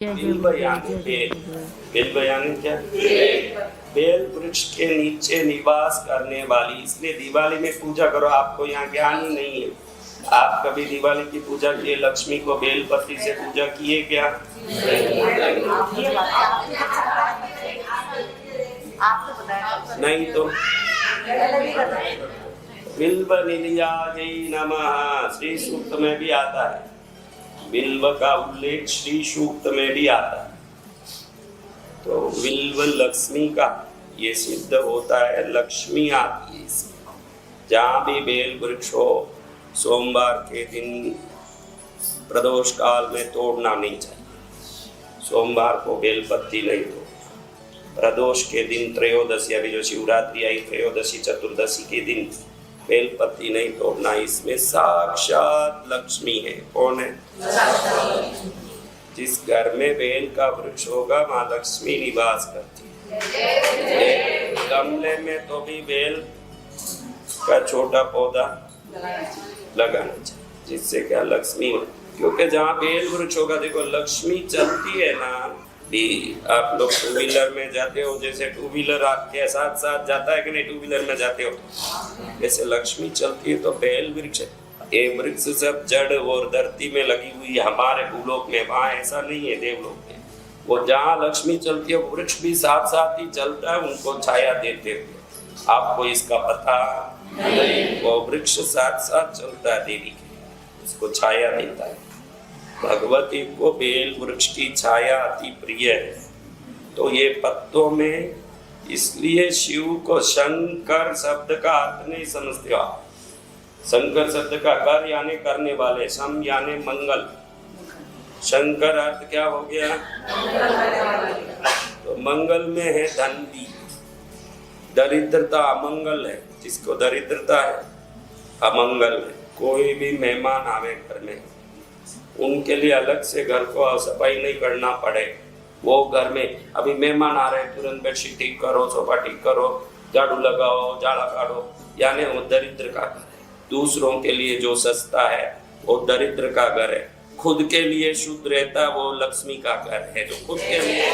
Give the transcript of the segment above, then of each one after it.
बिल्व यानी बेल। बिल्व यानी क्या? बेल वृक्ष के नीचे निवास करने वाली, इसलिए दिवाली में पूजा करो। आपको यहाँ ज्ञान ही नहीं है। आप कभी दिवाली की पूजा किए? लक्ष्मी को बेलपति से पूजा किए क्या? नहीं तो बिल्व निलयायै नमः श्री सूक्त में भी आता है। बिल्व का उल्लेख श्री सूक्त में भी आता है। तो बिल्व लक्ष्मी का ये सिद्ध होता है, लक्ष्मी आती है इसमें। जहाँ भी बेल वृक्ष हो, सोमवार के दिन प्रदोष काल में तोड़ना नहीं चाहिए। सोमवार को बेलपत्ती नहीं तोड़ना। प्रदोष के दिन त्रयोदशी, अभी जो शिवरात्रि आई, त्रयोदशी चतुर्दशी के दिन बेलपत्ती नहीं तोड़ना। इसमें साक्षात लक्ष्मी है। कौन है? जिस घर में बेल का वृक्ष होगा वहाँ लक्ष्मी निवास करती है। गमले में तो भी बेल का छोटा पौधा लगाना चाहिए, जिससे क्या लक्ष्मी, क्योंकि जहाँ बेल वृक्ष होगा, देखो लक्ष्मी चलती है ना भी। आप लोग टू व्हीलर में जाते हो, जैसे टू व्हीलर आपके साथ साथ जाता है कि नहीं? टू व्हीलर में जाते हो, जैसे लक्ष्मी चलती है तो बेल वृक्ष है। ये वृक्ष सब जड़ और धरती में लगी हुई है हमारे भूलोक में, वहाँ ऐसा नहीं है देवलोक में। वो जहाँ लक्ष्मी चलती है वृक्ष भी साथ साथ ही चलता है, उनको छाया देते हुए। आपको इसका पता नहीं? वो वृक्ष साथ साथ चलता है देवी के, उसको छाया देता है। भगवती को बेल वृक्ष की छाया अति प्रिय है। तो ये पत्तों में, इसलिए शिव को शंकर शब्द का अर्थ नहीं समझते हो आप। शंकर शब्द का कर यानी करने वाले, सम यानी मंगल। शंकर अर्थ क्या हो गया? तो मंगल में है धन भी, दरिद्रता अमंगल है। जिसको दरिद्रता है अमंगल है। कोई भी मेहमान आवे घर में, उनके लिए अलग से घर को सफाई नहीं करना पड़े। वो घर में अभी मेहमान आ रहे हैं, तुरंत बेडशीट ठीक करो, सोफा ठीक करो, झाड़ू लगाओ, झाड़ा काटो, यानी वो दरिद्र का घर है। दूसरों के लिए जो सस्ता है वो दरिद्र का घर है। खुद के लिए शुद्ध रहता वो लक्ष्मी का घर है। जो खुद के लिए,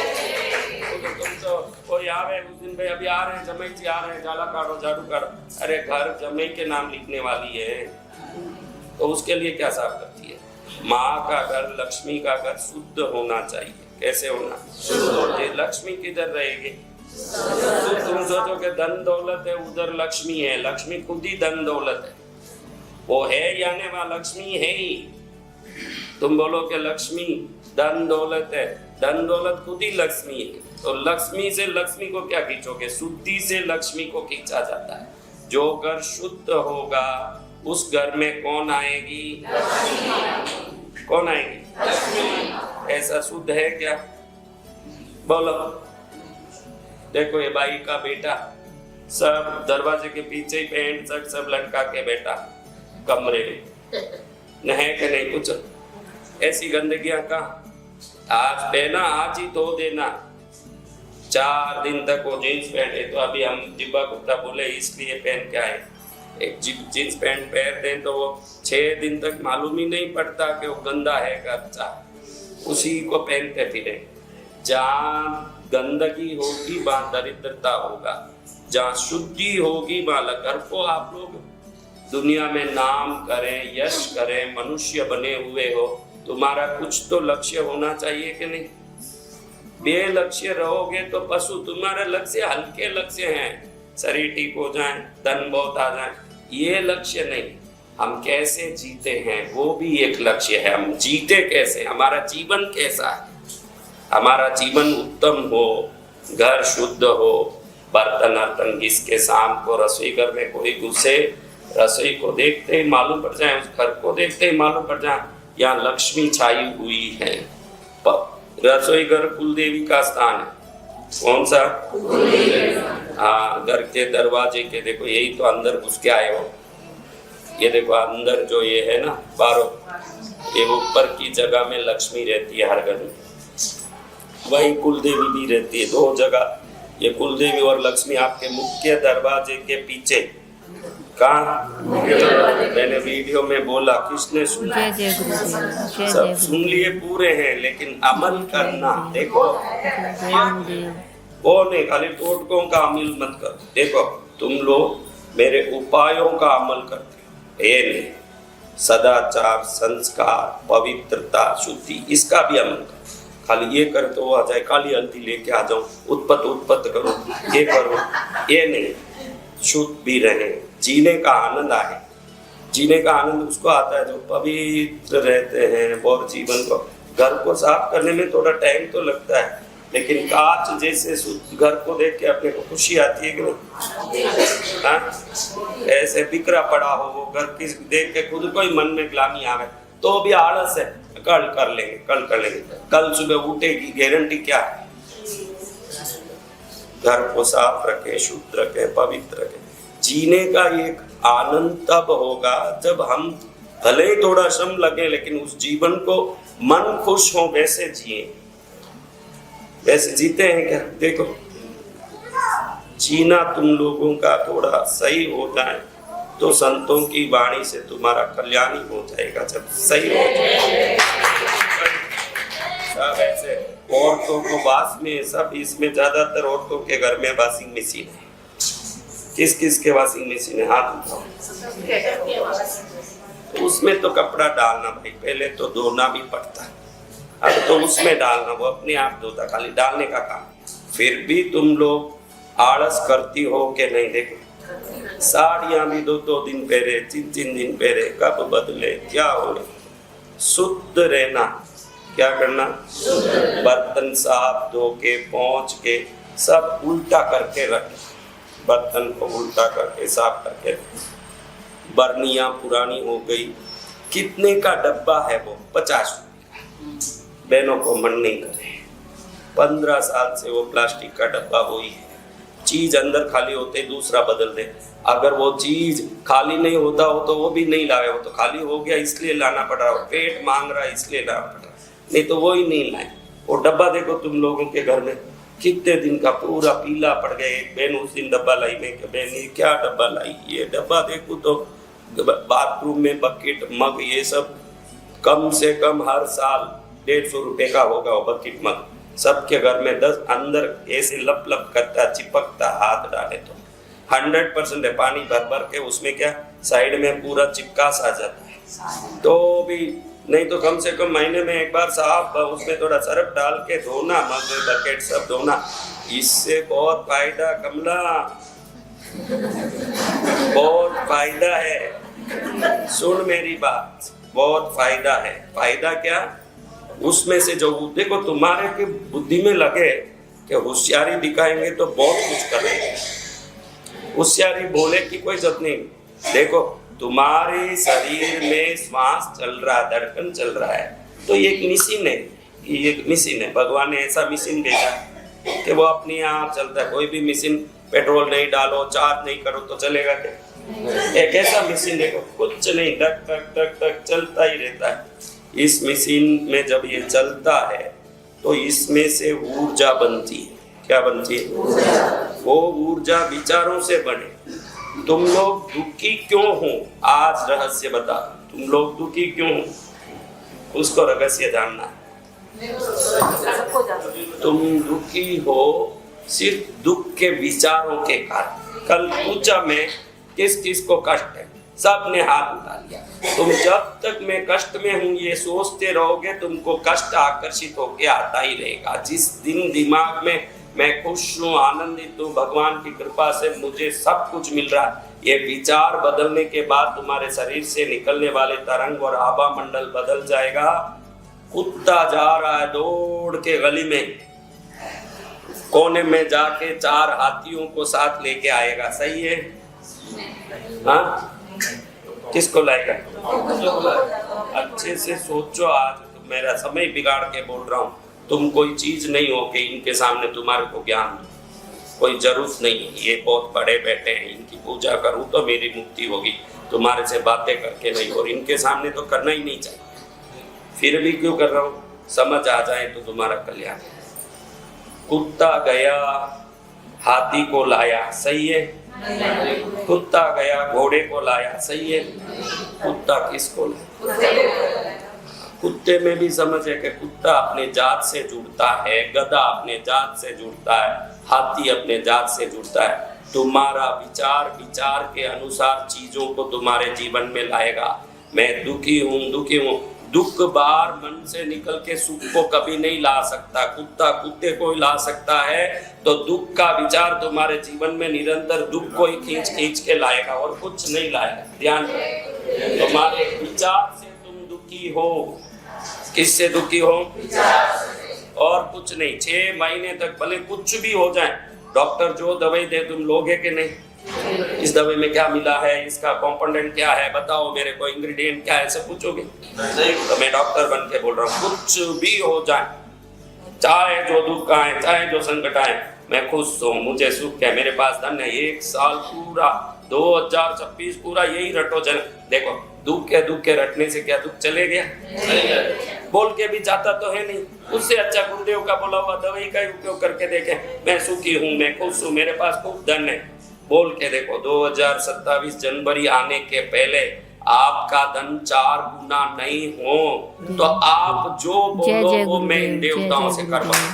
तुम तो कोई आ रहे उस दिन, भाई अभी आ रहे हैं जमाई जी आ रहे हैं, झाड़ा काटो, झाड़ू काटो, अरे घर जमाई के नाम लिखने वाली है, तो उसके लिए क्या साफ करती है? माँ का घर, लक्ष्मी का घर शुद्ध होना चाहिए। कैसे होना? शुद्ध। लक्ष्मी किधर रहेगी? तुम सोचो कि धन दौलत है, उधर लक्ष्मी है। लक्ष्मी खुद ही धन दौलत है। वो है यानी वहाँ लक्ष्मी है ही। तुम बोलो कि लक्ष्मी धन दौलत है, धन दौलत खुद ही लक्ष्मी है। तो लक्ष्मी से लक्ष्मी को क्या खींचोगे? शुद्धि से लक्ष्मी को खींचा जाता है। जो घर शुद्ध होगा उस घर में कौन आएगी? कौन आएगी? ऐसा शुद्ध है क्या? बोलो। देखो ये बाई का बेटा सब दरवाजे के पीछे ही पैंट शर्ट सब लटका के बैठा कमरे में, है कि नहीं? कुछ ऐसी गंदगियां का आज पहना, आज ही धो देना। 4 दिन तक वो जीन्स पैंट है, तो अभी हम जिब्बा कुर्ता बोले इसलिए पहन के आए। एक जीन्स पैंट पहन दें तो वो 6 दिन तक मालूम ही नहीं पड़ता कि वो गंदा है का अच्छा, उसी को पहनते फिरे। जहाँ गंदगी होगी वहाँ दरिद्रता होगा, जहाँ शुद्धि होगी वहाँ घर को आप लोग दुनिया में नाम करें, यश करें, मनुष्य बने हुए हो, तुम्हारा कुछ तो लक्ष्य होना चाहिए कि नहीं? बेलक्ष्य रहोगे तो पशु। तुम्हारे लक्ष्य हल्के लक्ष्य हैं, शरीर ठीक हो जाए, धन बहुत आ जाए, ये लक्ष्य नहीं। हम कैसे जीते हैं वो भी एक लक्ष्य है। हम जीते कैसे, हमारा जीवन कैसा है, हमारा जीवन उत्तम हो, घर शुद्ध हो, बर्तन अर्तन जिसके शाम को रसोई घर में कोई घुसे, रसोई को देखते ही मालूम पड़ जाए, उस घर को देखते ही मालूम पड़ जाए यहाँ लक्ष्मी छाई हुई है। रसोई घर कुलदेवी का स्थान है। कौन सा? हाँ, घर के दरवाजे के देखो, यही तो अंदर घुस के आए हो। ये देखो अंदर जो ये है ना बारो, ये ऊपर की जगह में लक्ष्मी रहती है हर घर में, वही कुलदेवी भी रहती है। 2 जगह, ये कुलदेवी और लक्ष्मी आपके मुख्य दरवाजे के पीछे कहाँ मैंने वीडियो में बोला, किसने सुना? जय जय गुरुदेव, जय सब जय सुन लिए पूरे हैं, लेकिन अमल करना देखो, जय गुरुदेव। वो नहीं खाली टोटकों का अमल मत करो। देखो तुम लोग मेरे उपायों का अमल करते हो, ये नहीं सदाचार, संस्कार, पवित्रता, शुद्धि, इसका भी अमल करो। खाली ये कर तो आ जाए, काली हल्दी लेके आ जाओ, उत्पत्त करो, ये करो, ये नहीं। शुद्ध भी रहे, जीने का आनंद आए। जीने का आनंद उसको आता है जो पवित्र रहते हैं और जीवन को, घर को साफ करने में थोड़ा टाइम तो लगता है, लेकिन कांच जैसे शुद्ध घर को देख के अपने को खुशी आती है कि नहीं? हाँ? ऐसे बिखरा पड़ा हो वो घर की देख के खुद को ही मन में ग्लानि आवे तो भी आलस है, कल कर लेंगे, कल कर लेंगे, कल सुबह उठेगी, गारंटी क्या है? घर को साफ रखे, शुद्ध रखे, पवित्र रखे। जीने का एक आनंद तब होगा जब हम भले ही थोड़ा श्रम लगे, लेकिन उस जीवन को मन खुश हो वैसे जिए। वैसे जीते हैं क्या? देखो जीना तुम लोगों का थोड़ा सही हो जाए तो संतों की वाणी से तुम्हारा कल्याण ही हो जाएगा। जब सही हो जाए सब ऐसे औरतों को वास में, सब इसमें ज्यादातर औरतों के घर में वॉशिंग मशीन है। किस किस के वॉशिंग मशीन है? हाथ उठाओ। तो उसमें तो कपड़ा डालना भाई, पहले तो धोना भी पड़ता है, अब तो उसमें डालना, वो अपने आप धोता, खाली डालने का काम। फिर भी तुम लोग आलस करती हो कि नहीं? देखो साड़ियां भी 2-2 दिन पहरे, 3-3 दिन पहरे, कब बदले, क्या हो? शुद्ध रहना, क्या करना? बर्तन साफ धो के, पहुंच के, सब उल्टा करके रखे, बर्तन को उल्टा करके साफ करके रखे। बर्नियां पुरानी हो गई, कितने का डब्बा है वो? 50 रुपये। बहनों को मन नहीं करे, 15 साल से वो प्लास्टिक का डब्बा वही है। चीज अंदर खाली होते दूसरा बदल दे। अगर वो चीज खाली नहीं होता हो तो वो भी नहीं लाए, हो तो खाली हो गया इसलिए लाना पड़ रहा हो, पेट मांग रहा है इसलिए लाना पड़ रहा, नहीं तो वो ही नहीं लाए। वो डब्बा देखो तुम लोगों के घर में कितने दिन का पूरा पीला पड़ गया। एक बहन उस दिन डब्बा लाई, मैं बहन ये क्या डब्बा लाई? ये डब्बा देखो तो बाथरूम में बकेट, मग, ये सब कम से कम हर साल 150 रुपये का होगा वो बकेट, मग। सबके घर में 10 अंदर ऐसे लप लप करता, चिपकता, हाथ डाले तो 100% है। पानी भर भर के उसमें क्या साइड में पूरा चिपका सा जाता है, तो भी नहीं तो कम से कम महीने में एक बार साफ उसमें थोड़ा सर्फ डाल के धोना, मग बकेट सब धोना। इससे बहुत फायदा कमला, बहुत फायदा है। सुन मेरी बात, बहुत फायदा है। फायदा क्या? उसमें से जो देखो तुम्हारे के बुद्धि में लगे कि होशियारी दिखाएंगे तो बहुत कुछ करेंगे, होशियारी बोले की कोई जरूरत नहीं। देखो तुम्हारे शरीर में श्वास चल रहा, धड़कन चल रहा है, तो ये एक मशीन है, ये एक मशीन है। भगवान ने ऐसा मशीन भेजा कि वो अपने आप चलता है। कोई भी मशीन पेट्रोल नहीं डालो, चार्ज नहीं करो तो चलेगा क्या? एक ऐसा मशीन देखो, कुछ नहीं, टक टक टक टक चलता ही रहता है। इस मशीन में जब ये चलता है तो इसमें से ऊर्जा बनती है। क्या बनती है? वो ऊर्जा विचारों से बने। तुम लोग दुखी क्यों हो? आज रहस्य बता, तुम लोग दुखी क्यों हो? उसको रहस्य जानना है। तुम दुखी हो सिर्फ दुख के विचारों के कारण। कल पूछा मैं किस किस को कष्ट है, सब ने हाथ उठा लिया। तुम जब तक मैं कष्ट में हूँ ये सोचते रहोगे, तुमको कष्ट आकर्षित होके आता ही रहेगा। जिस दिन दिमाग में मैं खुश हूँ, आनंदित हूँ, भगवान की कृपा से मुझे सब कुछ मिल रहा है, ये विचार बदलने के बाद तुम्हारे शरीर से निकलने वाले तरंग और आभा मंडल बदल जाएगा। कुत्ता जा रहा है दौड़ के गली में, कोने में जाके 4 हाथियों को साथ लेके आएगा। सही है? हाँ, किसको लाएगा? अच्छे से सोचो। आज तो मेरा समय बिगाड़ के बोल रहा हूँ, तुम कोई चीज नहीं हो कि इनके सामने तुम्हारे को ज्ञान दो, कोई जरूरत नहीं है। ये बहुत बड़े बैठे हैं, इनकी पूजा करूं तो मेरी मुक्ति होगी, तुम्हारे से बातें करके नहीं। और इनके सामने तो करना ही नहीं चाहिए, फिर भी क्यों कर रहा हूँ? समझ आ जाए तो तुम्हारा कल्याण। कुत्ता गया, हाथी को लाया। सही है? कुत्ता गया घोड़े को लाया, सही है। कुत्ता किसको लाया? कुत्ते में भी समझ है कि कुत्ता अपने जात से जुड़ता है, गधा अपने जात से जुड़ता है, हाथी अपने जात से जुड़ता है। तुम्हारा विचार विचार के अनुसार चीजों को तुम्हारे जीवन में लाएगा। मैं दुखी हूँ, दुख बार मन से निकल के सुख को कभी नहीं ला सकता। कुत्ता कुत्ते को ही ला सकता है। तो दुख का विचार तुम्हारे जीवन में निरंतर दुख को ही खींच खींच के लाएगा और कुछ नहीं लाएगा। ध्यान रखो, तुम्हारे विचार से तुम दुखी हो। किससे दुखी हो? और कुछ नहीं। 6 महीने तक भले कुछ भी हो जाए, डॉक्टर जो दवाई दे तुम लोगे कि नहीं? इस दवाई में क्या मिला है, इसका कंपोनेंट क्या है, बताओ मेरे को, इंग्रेडिएंट क्या है, सब पूछोगे? तो मैं डॉक्टर बन के बोल रहा हूँ, कुछ भी हो जाए, चाहे जो दुख आए, चाहे जो संकट आए, मैं खुश हूँ, मुझे सुख है, मेरे पास धन है। 1 साल पूरा 2026 पूरा यही रटो जन। देखो दुख के रटने से क्या दुख चले गया? बोल के भी जाता तो है नहीं। उससे अच्छा गुरुदेव का बोला हुआ दवाई का उपयोग करके देखे, मैं सुखी हूँ, मैं खुश हूँ, मेरे पास खूब धन है। बोल के देखो 2027 जनवरी आने के पहले आपका धन 4 गुना नहीं हो तो आप जो बोलो वो मैं इन देवताओं से करवाऊं।